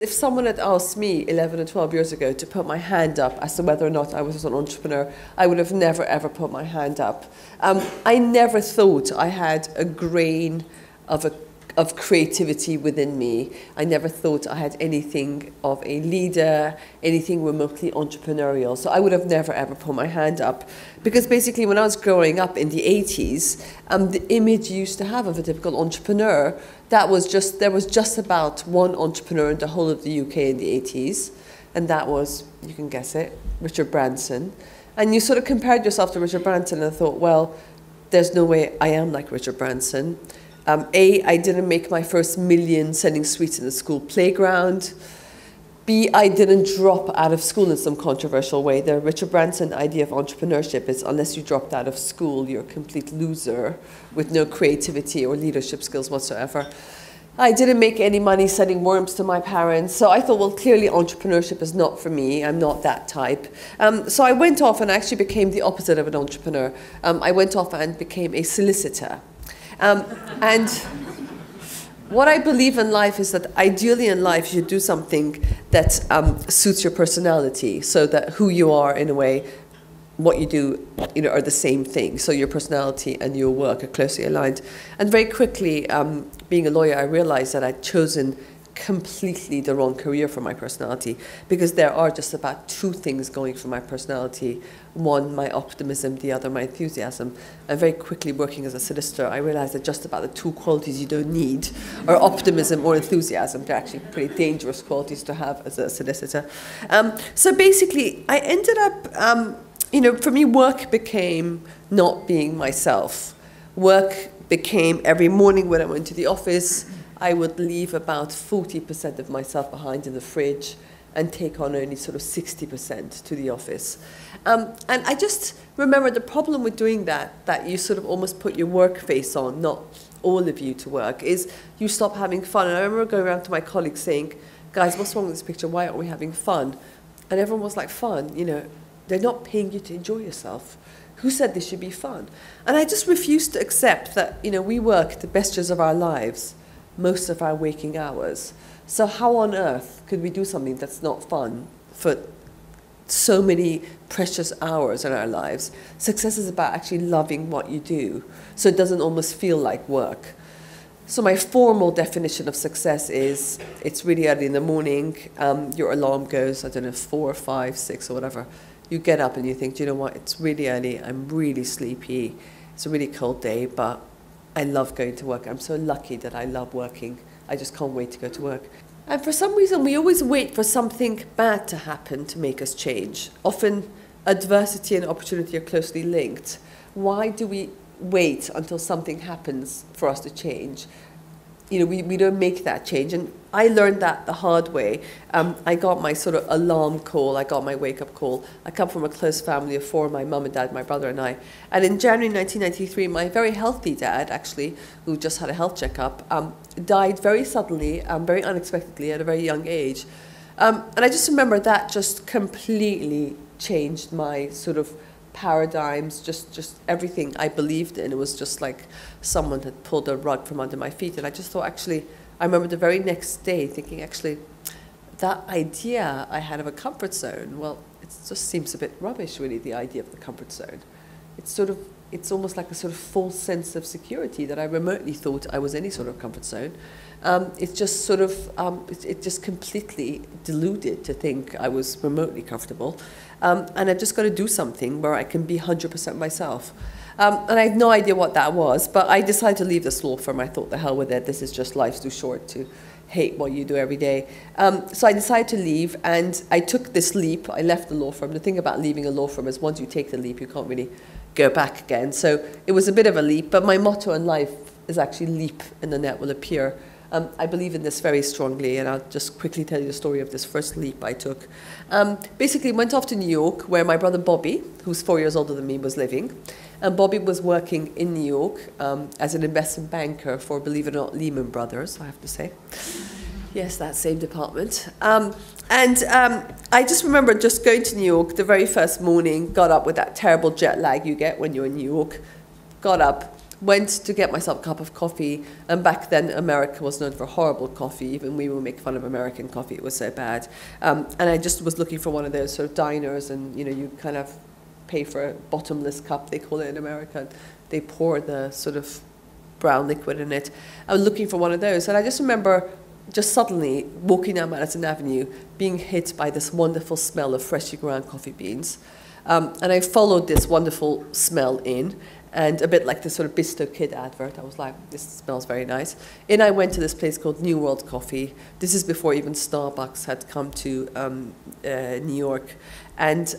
If someone had asked me 11 or 12 years ago to put my hand up as to whether or not I was an entrepreneur, I would have never ever put my hand up. I never thought I had a grain of creativity within me. I never thought I had anything of a leader, anything remotely entrepreneurial. So I would have never ever put my hand up. Because basically when I was growing up in the 80s, the image you used to have of a typical entrepreneur, there was just about one entrepreneur in the whole of the UK in the 80s. And that was, you can guess it, Richard Branson. And you sort of compared yourself to Richard Branson and thought, well, there's no way I am like Richard Branson. I didn't make my first million selling sweets in the school playground. B, I didn't drop out of school in some controversial way. The Richard Branson idea of entrepreneurship is unless you dropped out of school, you're a complete loser with no creativity or leadership skills whatsoever. I didn't make any money selling worms to my parents, so I thought, well, clearly entrepreneurship is not for me. I'm not that type. So I went off and actually became the opposite of an entrepreneur. I went off and became a solicitor. And what I believe in life is that ideally in life you should do something that suits your personality, so that who you are in a way, what you do, are the same thing. So your personality and your work are closely aligned. And very quickly, being a lawyer, I realized that I'd chosen completely the wrong career for my personality, because there are just about two things going for my personality. One, my optimism, the other, my enthusiasm. And very quickly working as a solicitor, I realized that just about the two qualities you don't need are optimism or enthusiasm. They're actually pretty dangerous qualities to have as a solicitor. So basically, I ended up, for me, work became not being myself. Work became every morning when I went to the office, I would leave about 40% of myself behind in the fridge and take on only sort of 60% to the office. And I just remember the problem with doing that you sort of almost put your work face on, not all of you to work, is you stop having fun. And I remember going around to my colleagues saying, guys, what's wrong with this picture? Why aren't we having fun? And everyone was like, fun? They're not paying you to enjoy yourself. Who said this should be fun? And I just refused to accept that, we work the best years of our lives, most of our waking hours. So how on earth could we do something that's not fun for so many precious hours in our lives? Success is about actually loving what you do, so it doesn't almost feel like work. So my formal definition of success is, it's really early in the morning, your alarm goes, 4, 5, 6 or whatever. You get up and you think, do you know what, it's really early, I'm really sleepy, it's a really cold day, but I love going to work. I'm so lucky that I love working. I just can't wait to go to work. And for some reason, we always wait for something bad to happen to make us change. Often, adversity and opportunity are closely linked. Why do we wait until something happens for us to change? We don't make that change. And I learned that the hard way. I got my sort of alarm call. I got my wake-up call. I come from a close family of 4, my mum and dad, my brother and I. And in January 1993, my very healthy dad, actually, who just had a health checkup, died very suddenly, very unexpectedly at a very young age. And I just remember that just completely changed my sort of paradigms, just everything I believed in. It was just like someone had pulled a rug from under my feet. And I just thought, actually, I remember the very next day thinking, actually, that idea I had of a comfort zone, well, it just seems a bit rubbish, really, the idea of the comfort zone. It's almost like a sort of false sense of security that I remotely thought I was any sort of comfort zone. It's just sort of, it just completely deluded to think I was remotely comfortable. And I've just got to do something where I can be 100% myself. And I had no idea what that was, but I decided to leave this law firm. I thought, the hell with it, this is just, life's too short to hate what you do every day. So I decided to leave, and I took this leap. I left the law firm. The thing about leaving a law firm is once you take the leap, you can't really go back again. So it was a bit of a leap, but my motto in life is actually leap and the net will appear. I believe in this very strongly, and I'll just quickly tell you the story of this first leap I took. Basically, went off to New York, where my brother Bobby, who's 4 years older than me, was living. And Bobby was working in New York as an investment banker for, believe it or not, Lehman Brothers, I have to say. Yes, that same department. I just remember just going to New York the very first morning, got up with that terrible jet lag you get when you're in New York, got up, went to get myself a cup of coffee, and back then America was known for horrible coffee. Even we would make fun of American coffee, it was so bad. And I just was looking for one of those sort of diners, and you kind of pay for a bottomless cup, they call it in America. They pour the sort of brown liquid in it. I was looking for one of those, and I just remember just suddenly walking down Madison Avenue, being hit by this wonderful smell of freshly ground coffee beans. And I followed this wonderful smell in, and a bit like this sort of Bisto Kid advert, I was like, this smells very nice. And I went to this place called New World Coffee. This is before even Starbucks had come to New York. And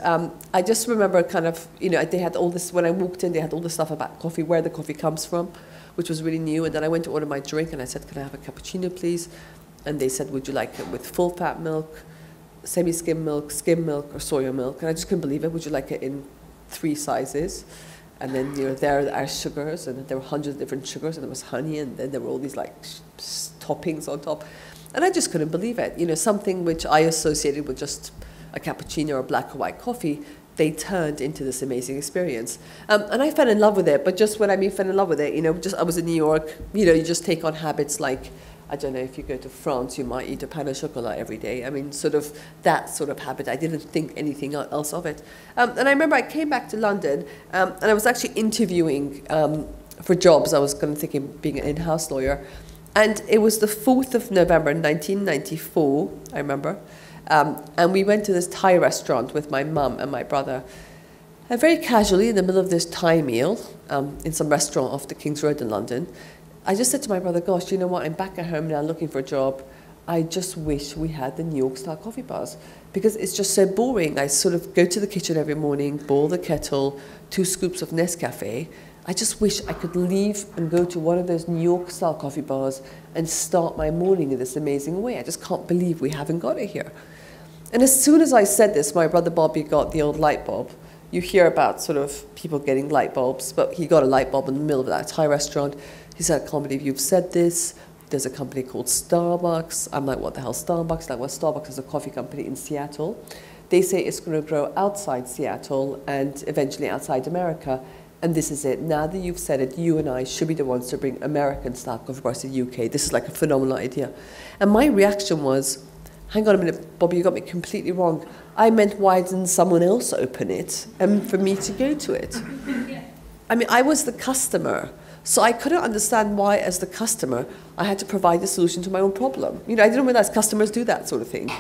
I just remember kind of, they had all this, when I walked in, they had all this stuff about coffee, where the coffee comes from, which was really new. And then I went to order my drink, and I said, can I have a cappuccino, please? And they said, would you like it with full fat milk, semi-skim milk, skim milk, or soya milk? And I just couldn't believe it. Would you like it in 3 sizes? And then there are sugars, and there were hundreds of different sugars, and there was honey, and then there were all these like toppings on top. And I just couldn't believe it. Something which I associated with just a cappuccino or black or white coffee, they turned into this amazing experience. And I fell in love with it, but just when I mean fell in love with it, I was in New York, you just take on habits like, I don't know, if you go to France, you might eat a pain au chocolat every day. I mean, sort of that sort of habit. I didn't think anything else of it. And I remember I came back to London, and I was actually interviewing for jobs. I was kind of thinking being an in-house lawyer. And it was the 4th of November, 1994, I remember. And we went to this Thai restaurant with my mum and my brother. And very casually, in the middle of this Thai meal, in some restaurant off the King's Road in London, I just said to my brother, gosh, you know what, I'm back at home now looking for a job. I just wish we had the New York style coffee bars, because it's just so boring. I sort of go to the kitchen every morning, boil the kettle, 2 scoops of Nescafe. I just wish I could leave and go to one of those New York style coffee bars and start my morning in this amazing way. I just can't believe we haven't got it here. And as soon as I said this, my brother Bobby got the old light bulb. You hear about sort of people getting light bulbs, but he got a light bulb in the middle of that Thai restaurant. He said, I can't believe you've said this. There's a company called Starbucks. I'm like, what the hell, Starbucks? Like, well, Starbucks is a coffee company in Seattle. They say it's going to grow outside Seattle and eventually outside America. And this is it. Now that you've said it, you and I should be the ones to bring American-style coffee bars to the UK. This is like a phenomenal idea. And my reaction was, hang on a minute, Bobby, you got me completely wrong. I meant, why didn't someone else open it and for me to go to it? I mean, I was the customer. So I couldn't understand why, as the customer, I had to provide a solution to my own problem. I didn't realize customers do that sort of thing.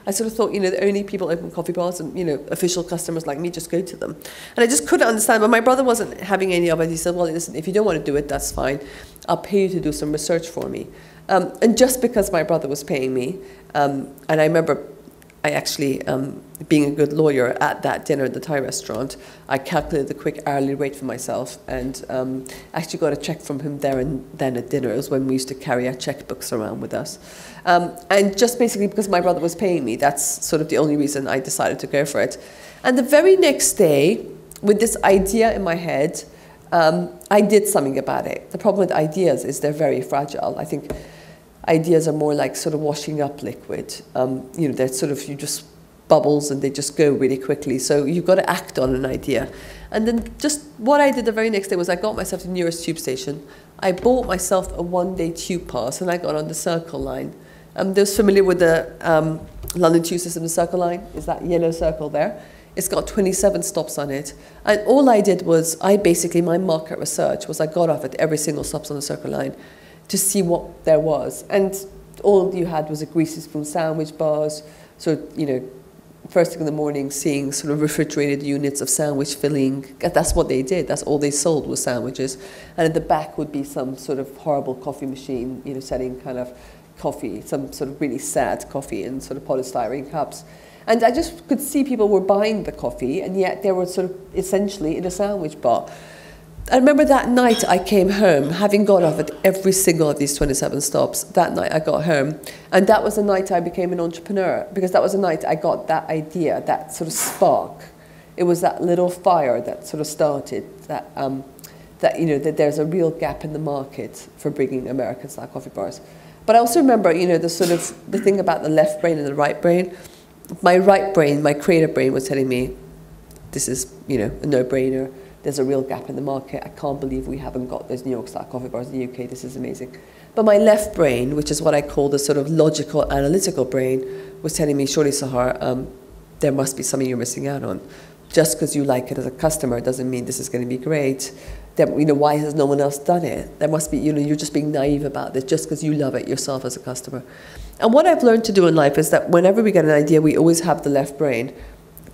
I sort of thought, the only people open coffee bars and, official customers like me just go to them. And I just couldn't understand, but my brother wasn't having any of it. He said, well, listen, if you don't want to do it, that's fine. I'll pay you to do some research for me. And just because my brother was paying me, and I remember I actually, being a good lawyer at that dinner at the Thai restaurant, I calculated the quick hourly rate for myself and actually got a check from him there and then at dinner. It was when we used to carry our checkbooks around with us. And just basically because my brother was paying me, that's sort of the only reason I decided to go for it. And the very next day, with this idea in my head, I did something about it. The problem with ideas is they're very fragile. I think ideas are more like sort of washing up liquid. They're sort of, you just bubbles and they just go really quickly. So you've got to act on an idea. And then just what I did the very next day was I got myself to the nearest tube station. I bought myself a one-day tube pass and I got on the Circle line. Those familiar with the London tube system, the Circle line, is that yellow circle there. It's got 27 stops on it. And all I did was, my market research was I got off at every single stop on the Circle line to see what there was. And all you had was a greasy spoon sandwich bars. So, first thing in the morning, seeing sort of refrigerated units of sandwich filling. That's what they did. That's all they sold was sandwiches. And at the back would be some sort of horrible coffee machine, selling kind of coffee, some sort of really sad coffee in sort of polystyrene cups. And I just could see people were buying the coffee, and yet they were sort of essentially in a sandwich bar. I remember that night I came home, having got off at every single of these 27 stops. That night I got home, and that was the night I became an entrepreneur, because that was the night I got that idea, that sort of spark. It was that little fire that sort of started that, that there's a real gap in the market for bringing American-style coffee bars. But I also remember, the thing about the left brain and the right brain. My right brain, my creative brain, was telling me, this is, a no-brainer. there's a real gap in the market. I can't believe we haven't got those New York style coffee bars in the UK. This is amazing. But my left brain, which is what I call the sort of logical, analytical brain, was telling me, surely, Sahar, there must be something you're missing out on. Just because you like it as a customer doesn't mean this is going to be great. Then, why has no one else done it? There must be, you're just being naive about this just because you love it yourself as a customer. And what I've learned to do in life is that whenever we get an idea, we always have the left brain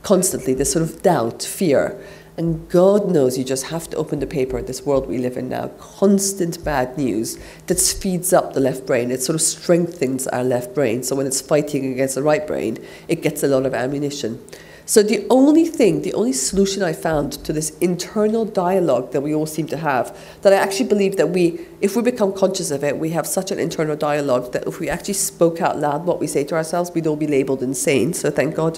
constantly, this sort of doubt, fear. And God knows you just have to open the paper in this world we live in now. Constant bad news that speeds up the left brain. It sort of strengthens our left brain. So when it's fighting against the right brain, it gets a lot of ammunition. So the only solution I found to this internal dialogue that we all seem to have, that I actually believe that if we become conscious of it, we have such an internal dialogue that if we actually spoke out loud what we say to ourselves, we'd all be labeled insane. So thank God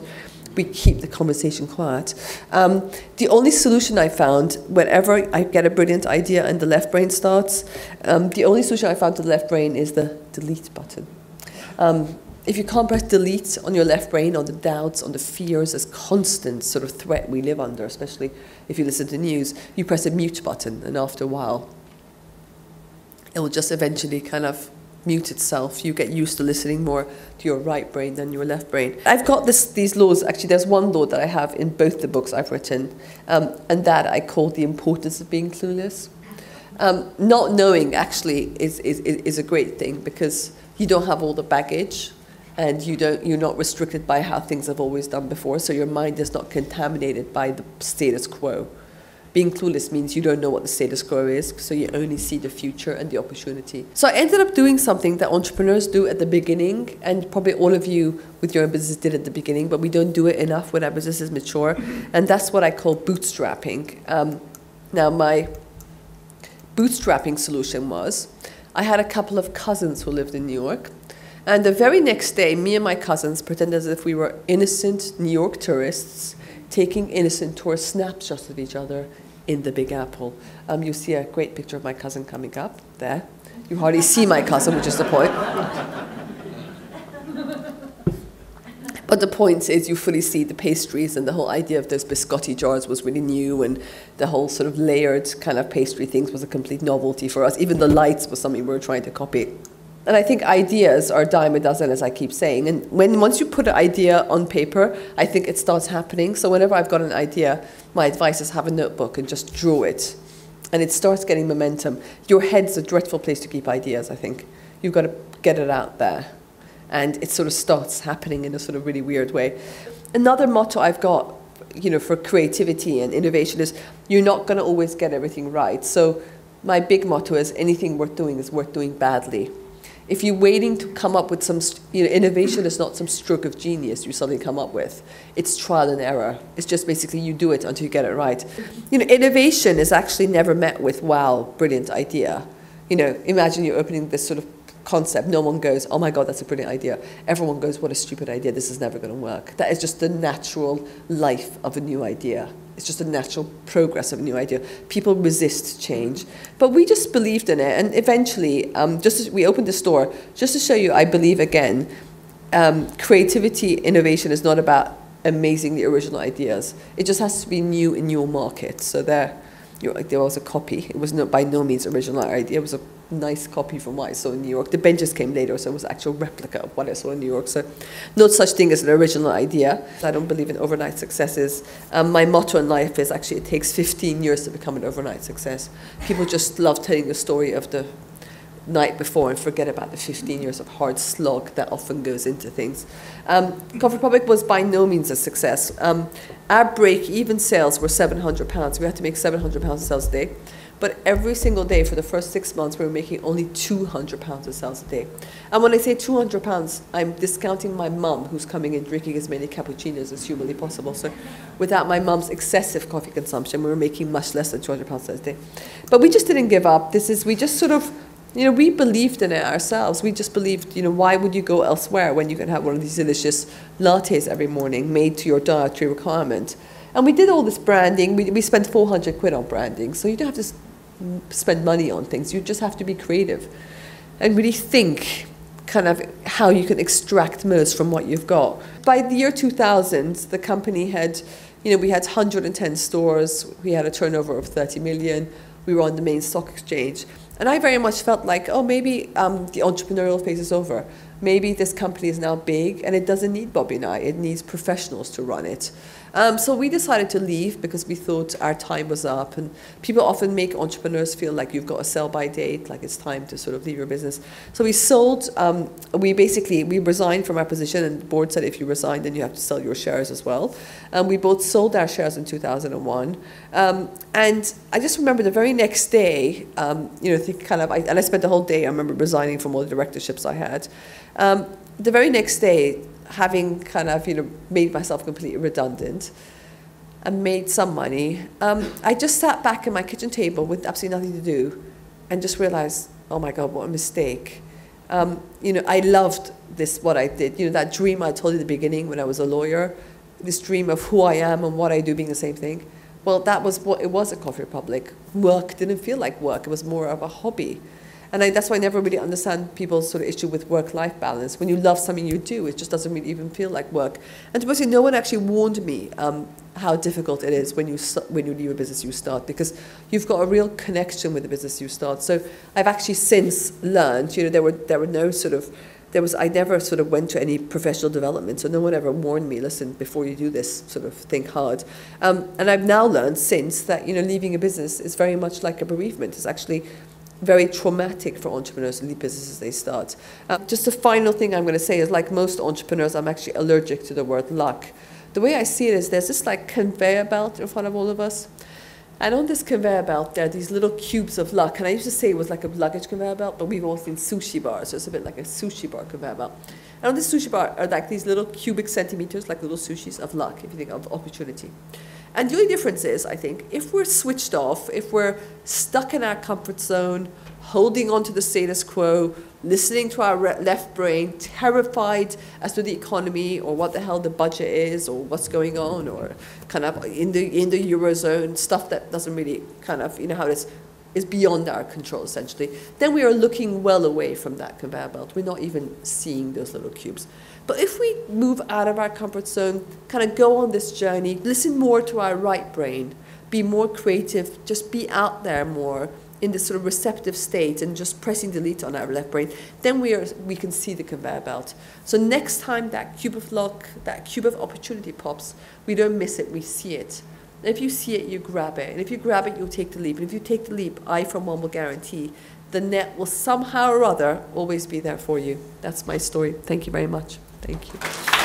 we keep the conversation quiet. The only solution I found, whenever I get a brilliant idea and the left brain starts, the only solution I found to the left brain is the delete button. If you can't press delete on your left brain, on the doubts, on the fears, this constant sort of threat we live under, especially if you listen to news, you press a mute button, and after a while, it will just eventually kind of mute itself. You get used to listening more to your right brain than your left brain. I've got these laws. Actually, there's one law that I have in both the books I've written, and that I call the importance of being clueless. Not knowing actually is a great thing because you don't have all the baggage. And you're not restricted by how things have always done before, so your mind is not contaminated by the status quo. Being clueless means you don't know what the status quo is, so you only see the future and the opportunity. So I ended up doing something that entrepreneurs do at the beginning, and probably all of you with your own business did at the beginning, but we don't do it enough when our business is mature, and that's what I call bootstrapping. Now, my bootstrapping solution was, I had a couple of cousins who lived in New York, and the very next day, me and my cousins pretended as if we were innocent New York tourists taking innocent tourist snapshots of each other in the Big Apple. You see a great picture of my cousin coming up there. You hardly see my cousin, which is the point. But the point is you fully see the pastries, and the whole idea of those biscotti jars was really new, and the whole sort of layered kind of pastry things was a complete novelty for us. Even the lights was something we were trying to copy. And I think ideas are a dime a dozen, as I keep saying. And once you put an idea on paper, I think it starts happening. So whenever I've got an idea, my advice is have a notebook and just draw it. And it starts getting momentum. Your head's a dreadful place to keep ideas, I think. You've got to get it out there. And it sort of starts happening in a sort of really weird way. Another motto I've got, for creativity and innovation is you're not going to always get everything right. So my big motto is anything worth doing is worth doing badly. If you're waiting to come up with some, innovation is not some stroke of genius you suddenly come up with. It's trial and error. It's just basically you do it until you get it right. Innovation is actually never met with, wow, brilliant idea. Imagine you're opening this sort of concept. No one goes, oh my God, that's a brilliant idea. Everyone goes, what a stupid idea. This is never going to work. That is just the natural life of a new idea. It's just a natural progress of a new idea. People resist change. But we just believed in it. And eventually, we opened the store, just to show you, I believe again, creativity, innovation is not about amazingly original ideas. It just has to be new in your market. So there was a copy. It was by no means original idea. It was a nice copy from what I saw in New York. The benches came later, so it was an actual replica of what I saw in New York. So no such thing as an original idea. I don't believe in overnight successes. My motto in life is actually it takes 15 years to become an overnight success. People just love telling the story of the night before and forget about the 15 years of hard slog that often goes into things. Coffee Republic was by no means a success. Our break-even sales were £700. We had to make £700 of sales a day. But every single day for the first 6 months, we were making only £200 of sales a day. And when I say £200, I'm discounting my mum, who's coming in drinking as many cappuccinos as humanly possible. So without my mum's excessive coffee consumption, we were making much less than £200 a day. But we just didn't give up. We just sort of, we believed in it ourselves. We just believed, why would you go elsewhere when you can have one of these delicious lattes every morning made to your dietary requirement? And we did all this branding. We spent 400 quid on branding. So you don't have to spend money on things. You just have to be creative and really think kind of how you can extract most from what you've got. By the year 2000, the company had, we had 110 stores, we had a turnover of 30 million, we were on the main stock exchange. And I very much felt like, oh, maybe the entrepreneurial phase is over. Maybe this company is now big and it doesn't need Bobby and I, it needs professionals to run it. So we decided to leave because we thought our time was up, and people often make entrepreneurs feel like you've got a sell-by date, like it's time to sort of leave your business. So we sold, we resigned from our position, and the board said if you resign then you have to sell your shares as well. We both sold our shares in 2001. And I just remember the very next day, and I spent the whole day, I remember resigning from all the directorships I had. The very next day, having made myself completely redundant and made some money, I just sat back at my kitchen table with absolutely nothing to do and just realized, oh my God, what a mistake. I loved what I did. That dream I told you at the beginning when I was a lawyer, this dream of who I am and what I do being the same thing. Well, that was what it was at Coffee Republic. Work didn't feel like work. It was more of a hobby. And that's why I never really understand people's sort of issue with work-life balance. When you love something you do, it just doesn't really even feel like work. And to be honest, no one actually warned me how difficult it is when you leave a business you start, because you've got a real connection with the business you start. So I've actually since learned, there were no sort of, I never sort of went to any professional development, so no one ever warned me, listen, before you do this, sort of think hard. And I've now learned since that, leaving a business is very much like a bereavement. It's actually very traumatic for entrepreneurs to leave businesses they start. Just a final thing I'm going to say is, like most entrepreneurs, I'm actually allergic to the word luck. The way I see it is there's this like conveyor belt in front of all of us. And on this conveyor belt, there are these little cubes of luck. And I used to say it was like a luggage conveyor belt, but we've all seen sushi bars, so it's a bit like a sushi bar conveyor belt. And on this sushi bar are like these little cubic centimeters, like little sushis of luck, if you think of opportunity. And the only difference is, I think, if we're switched off, if we're stuck in our comfort zone, holding on to the status quo, listening to our left brain, terrified as to the economy or what the hell the budget is or what's going on, or kind of in the Eurozone, stuff that doesn't really kind of, how it is beyond our control, essentially, then we are looking well away from that conveyor belt. We're not even seeing those little cubes. But if we move out of our comfort zone, kind of go on this journey, listen more to our right brain, be more creative, just be out there more in this sort of receptive state and just pressing delete on our left brain, then we can see the conveyor belt. So next time that cube of luck, that cube of opportunity pops, we don't miss it, we see it. And if you see it, you grab it. And if you grab it, you'll take the leap. And if you take the leap, I, for one, will guarantee the net will somehow or other always be there for you. That's my story. Thank you very much. Thank you.